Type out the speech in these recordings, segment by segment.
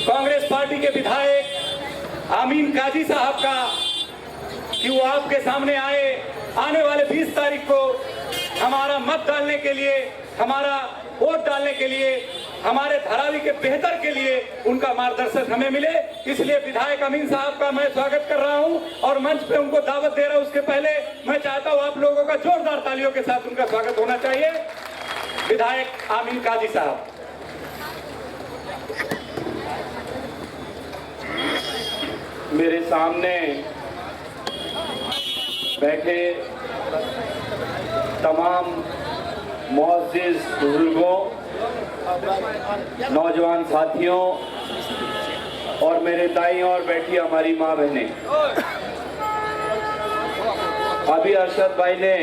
Congress party के विधायक आमीन काजी साहब का कि वो आपके सामने आए, आने वाले 20 तारीख को हमारा मत डालने के लिए, हमारा वोट डालने के लिए, हमारे धारावी के बेहतर के लिए उनका मार्गदर्शन हमें मिले। इसलिए विधायक अमीन साहब का मैं स्वागत कर रहा हूं और मंच पे उनको दावत दे रहा हूं। उसके पहले मैं चाहता हूं आप लोगों का जोरदार तालियों के साथ उनका स्वागत होना चाहिए। विधायक आमीन काजी साहब। मेरे सामने बैठे तमाम मुअज़्ज़िज़ बुजुर्गों, नौजवान साथियों और मेरे दाईं ओर बैठी हमारी माँ बहनें, अभी अरशद भाई ने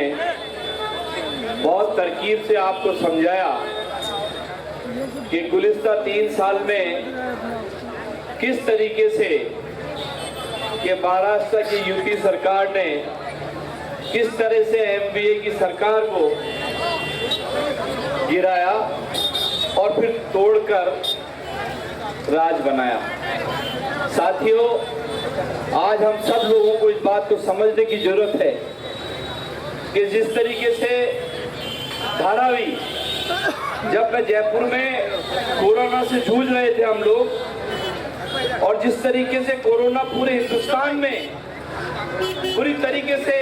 बहुत तरकीब से आपको समझाया कि गुज़िश्ता 3 साल में किस तरीके से कि महाराष्ट्र की यूपी सरकार ने किस तरह से एमवीए की सरकार को गिराया और फिर तोड़कर राज बनाया। साथियों, आज हम सब लोगों को इस बात को समझने की जरूरत है कि जिस तरीके से धारावी, जब मैं जयपुर में कोरोना से जूझ रहे थे हम लोग, और जिस तरीके से कोरोना पूरे हिंदुस्तान में पूरी तरीके से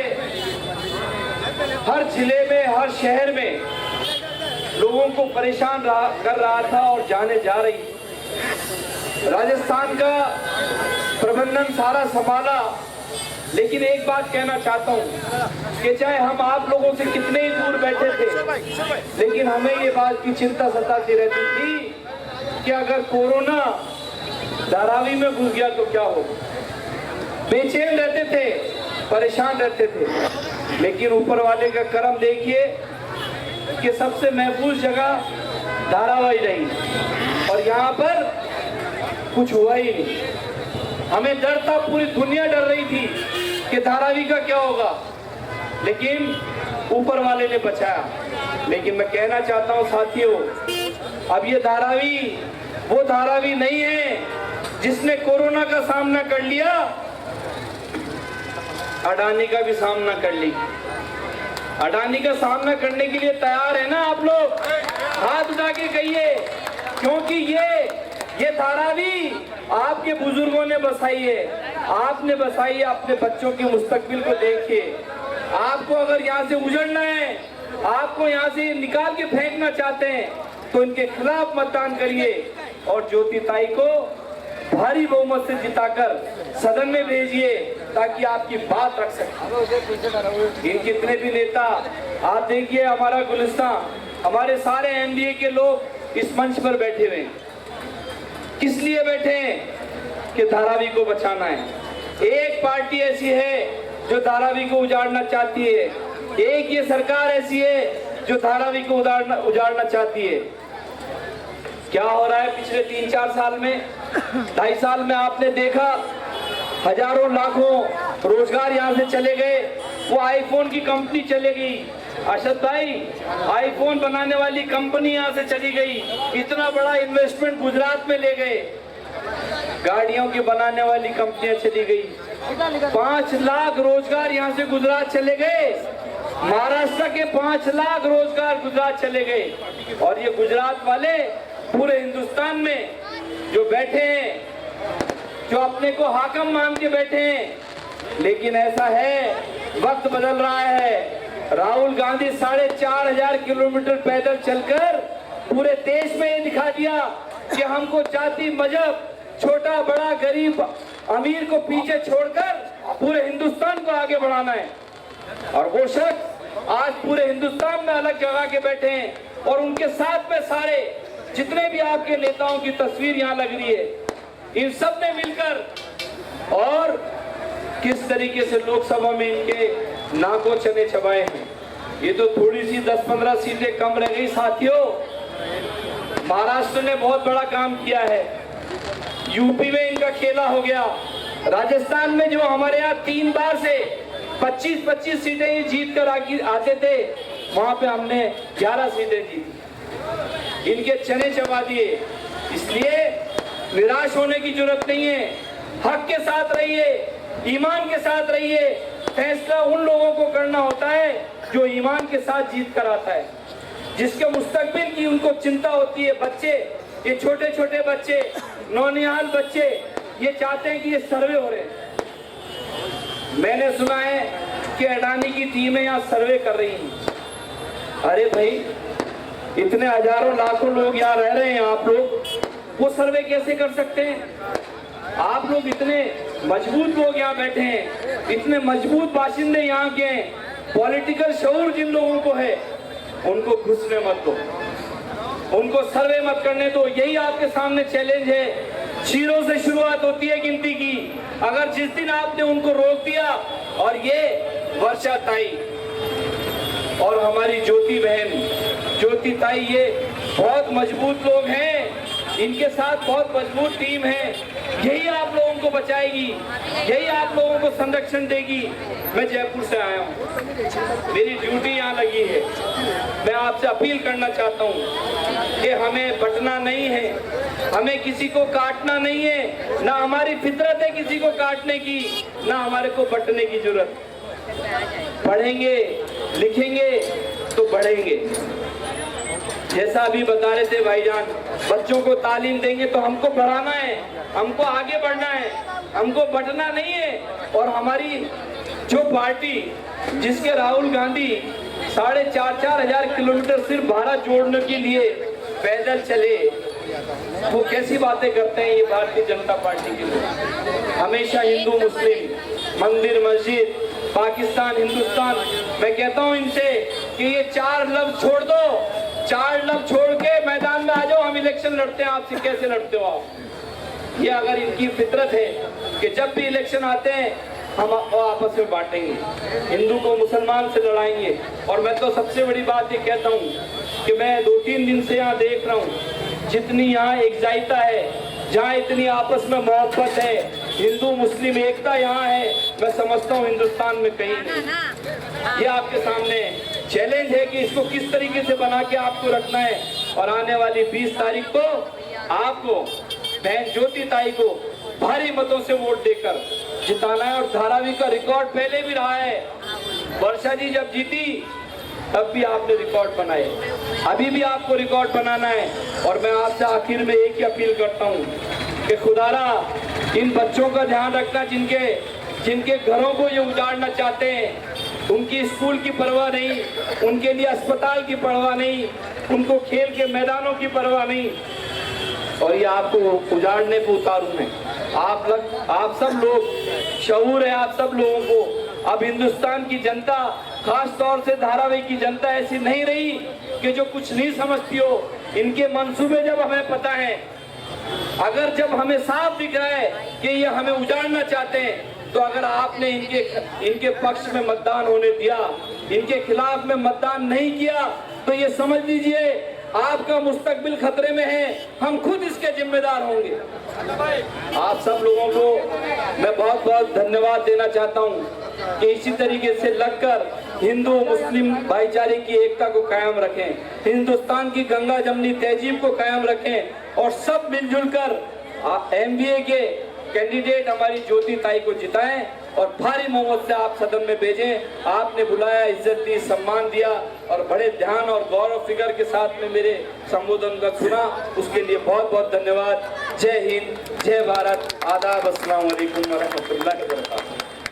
हर जिले में, हर शहर में लोगों को परेशान कर रहा था और जाने जा रही। राजस्थान का प्रबंधन सारा संभाला, लेकिन एक बात कहना चाहता हूं कि चाहे हम आप लोगों से कितने ही दूर बैठे थे, लेकिन हमें ये बात की चिंता सताती रहती थी कि अगर कोरोना धारावी में घुस गया तो क्या होगा। बेचैन रहते थे, परेशान रहते थे, लेकिन ऊपर वाले का करम देखिए कि सबसे महफूज जगह धारावी रही और यहाँ पर कुछ हुआ ही नहीं। हमें डर था, पूरी दुनिया डर रही थी कि धारावी का क्या होगा, लेकिन ऊपर वाले ने बचाया। लेकिन मैं कहना चाहता हूँ साथियों, अब ये धारावी वो धारावी नहीं है जिसने कोरोना का सामना कर लिया, अडानी का भी सामना कर ली। अडानी का सामना करने के लिए तैयार है ना आप लोग? हाथ उठा के कहिए, क्योंकि ये धारावी आपके बुजुर्गों ने बसाई है, आपने बसाई है। अपने बच्चों के मुस्तकबिल को देखिए। आपको अगर यहाँ से उजड़ना है, आपको यहाँ से निकाल के फेंकना चाहते हैं, तो इनके खिलाफ मतदान करिए और ज्योति ताई को भारी बहुमत से जिताकर सदन में भेजिए ताकि आपकी बात रख सके। इन जितने भी नेता आप देखिए, हमारा गुलिस्ता, हमारे सारे एनडीए के लोग इस मंच पर बैठे हुए हैं। किस लिए बैठे हैं? कि धारावी को बचाना है। एक पार्टी ऐसी है जो धारावी को उजाड़ना चाहती है, एक ये सरकार ऐसी है जो धारावी को उजाड़ना चाहती है। क्या हो रहा है पिछले 3-4 साल में, 2.5 साल में आपने देखा, हजारों लाखों रोजगार यहाँ से चले गए। वो आईफोन की कंपनी चले गई। अरशद भाई, आईफोन बनाने वाली कंपनी यहाँ से चली गई। इतना बड़ा इन्वेस्टमेंट गुजरात में ले गए। गाड़ियों की बनाने वाली कंपनियां चली गई। 5 लाख रोजगार यहाँ से गुजरात चले गए। महाराष्ट्र के 5 लाख रोजगार गुजरात चले गए। और ये गुजरात वाले पूरे हिंदुस्तान में जो बैठे हैं, जो अपने को हाकिम मान के बैठे हैं, लेकिन ऐसा है, वक्त बदल रहा है। राहुल गांधी 4,500 किलोमीटर पैदल चलकर पूरे देश में ये दिखा दिया कि हमको जाति, मजहब, छोटा बड़ा, गरीब अमीर को पीछे छोड़कर पूरे हिंदुस्तान को आगे बढ़ाना है। और वो शख्स आज पूरे हिंदुस्तान में अलग जगह के बैठे हैं और उनके साथ में सारे जितने भी आपके नेताओं की तस्वीर यहाँ लग रही है, इन सब ने मिलकर और किस तरीके से लोकसभा में इनके नाकों चने चबाए हैं। ये तो थोड़ी सी 10-15 सीटें कम रह गई साथियों। महाराष्ट्र ने बहुत बड़ा काम किया है, यूपी में इनका खेला हो गया। राजस्थान में जो हमारे यहाँ 3 बार से 25-25 सीटें ही जीत कर आते थे, वहां पे हमने 11 सीटें जीती। इनके चने चबा दिए। इसलिए निराश होने की जरूरत नहीं है। हक के साथ रहिए, ईमान के साथ रहिए। फैसला उन लोगों को करना होता है जो ईमान के साथ जीत कर आता है, जिसके मुस्तकबिल की उनको चिंता होती है। बच्चे, ये छोटे छोटे बच्चे, नौनिहाल बच्चे, ये चाहते हैं कि ये सर्वे हो रहे हैं। मैंने सुना है कि अडानी की टीमें यहाँ सर्वे कर रही हैं। अरे भाई, इतने हजारों लाखों लोग यहाँ रह रहे हैं, आप लोग वो सर्वे कैसे कर सकते हैं? आप लोग इतने मजबूत लोग यहाँ बैठे हैं, इतने मजबूत बाशिंदे यहाँ के हैं, पॉलिटिकल शऊर जिन लोगों को है, उनको घुसने मत दो, उनको सर्वे मत करने दो। यही आपके सामने चैलेंज है। जीरो से शुरुआत होती है गिनती की। अगर जिस दिन आपने उनको रोक दिया, और ये वर्षा ताई और हमारी ज्योति बहन, ज्योति ताई, ये बहुत मजबूत लोग हैं, इनके साथ बहुत मजबूत टीम है। यही आप लोगों को बचाएगी, यही आप लोगों को संरक्षण देगी। मैं जयपुर से आया हूँ, मेरी ड्यूटी यहाँ लगी है। मैं आपसे अपील करना चाहता हूँ कि हमें बंटना नहीं है, हमें किसी को काटना नहीं है। ना हमारी फितरत है किसी को काटने की, ना हमारे को बंटने की जरूरत। पढ़ेंगे लिखेंगे तो बढ़ेंगे। जैसा अभी बता रहे थे भाईजान, बच्चों को तालीम देंगे तो हमको बढ़ाना है, हमको आगे बढ़ना है, हमको बंटना नहीं है। और हमारी जो पार्टी, जिसके राहुल गांधी 4,500 हजार किलोमीटर सिर्फ भाड़ा जोड़ने के लिए पैदल चले, वो कैसी बातें करते हैं ये भारतीय जनता पार्टी के लोग। हमेशा हिंदू मुस्लिम, मंदिर मस्जिद, पाकिस्तान हिंदुस्तान। मैं कहता हूँ इनसे कि ये 4 लफ्ज छोड़ दो, 4 लफ्ज छोड़ के मैदान में आ जाओ, हम इलेक्शन लड़ते हैं आपसे। कैसे लड़ते हो आप? ये अगर इनकी फितरत है कि जब भी इलेक्शन आते हैं हम आपस में बांटेंगे, हिंदू को मुसलमान से लड़ाएंगे। और मैं तो सबसे बड़ी बात ये कहता हूँ कि मैं 2-3 दिन से यहाँ देख रहा हूँ, जितनी यहाँ एकजाइता है, जहाँ इतनी आपस में मोहब्बत है, हिंदू मुस्लिम एकता यहाँ है, मैं समझता हूँ हिंदुस्तान में कहीं नहीं। ये आपके सामने चैलेंज है कि इसको किस तरीके से बना के आपको रखना है। और आने वाली 20 तारीख को आपको बहन ज्योति ताई को भारी मतों से वोट देकर जिताना है। और धारावी का रिकॉर्ड पहले भी रहा है। वर्षा जी जब जीती तब भी आपने रिकॉर्ड बनाए, अभी भी आपको रिकॉर्ड बनाना है। और मैं आपसे आखिर में एक ही अपील करता हूँ कि खुदारा इन बच्चों का ध्यान रखना, जिनके घरों को ये उजाड़ना चाहते हैं। उनकी स्कूल की परवाह नहीं, उनके लिए अस्पताल की परवाह नहीं, उनको खेल के मैदानों की परवाह नहीं, और ये आपको उजाड़ने पे उतारू मैं। आप सब लोग शऊर है, आप सब लोगों को। अब हिंदुस्तान की जनता, खास तौर से धारावी की जनता ऐसी नहीं रही कि जो कुछ नहीं समझती हो। इनके मंसूबे जब हमें पता है, अगर जब हमें साफ दिख रहा है कि ये हमें उजाड़ना चाहते हैं, तो अगर आपने इनके पक्ष में मतदान होने दिया, इनके खिलाफ में मतदान नहीं किया, तो ये समझ लीजिए आपका मुस्तकबिल खतरे में है। हम खुद इसके जिम्मेदार होंगे। आप सब लोगों को मैं बहुत बहुत धन्यवाद देना चाहता हूं कि इसी तरीके से लगकर हिंदू मुस्लिम भाईचारे की एकता को कायम रखें, हिंदुस्तान की गंगा जमनी तहजीब को कायम रखें, और सब मिलजुल कर MBA के कैंडिडेट हमारी ज्योति ताई को जिताएं और भारी मोहब्बत से आप सदन में भेजें। आपने बुलाया, इज्जत दी, सम्मान दिया और बड़े ध्यान और गौरव फिगर के साथ में मेरे संबोधन का सुना, उसके लिए बहुत बहुत धन्यवाद। जय हिंद, जय भारत, आदाब, अस्सलाम वालेकुम व रहमतुल्लाहि व बरकातहू।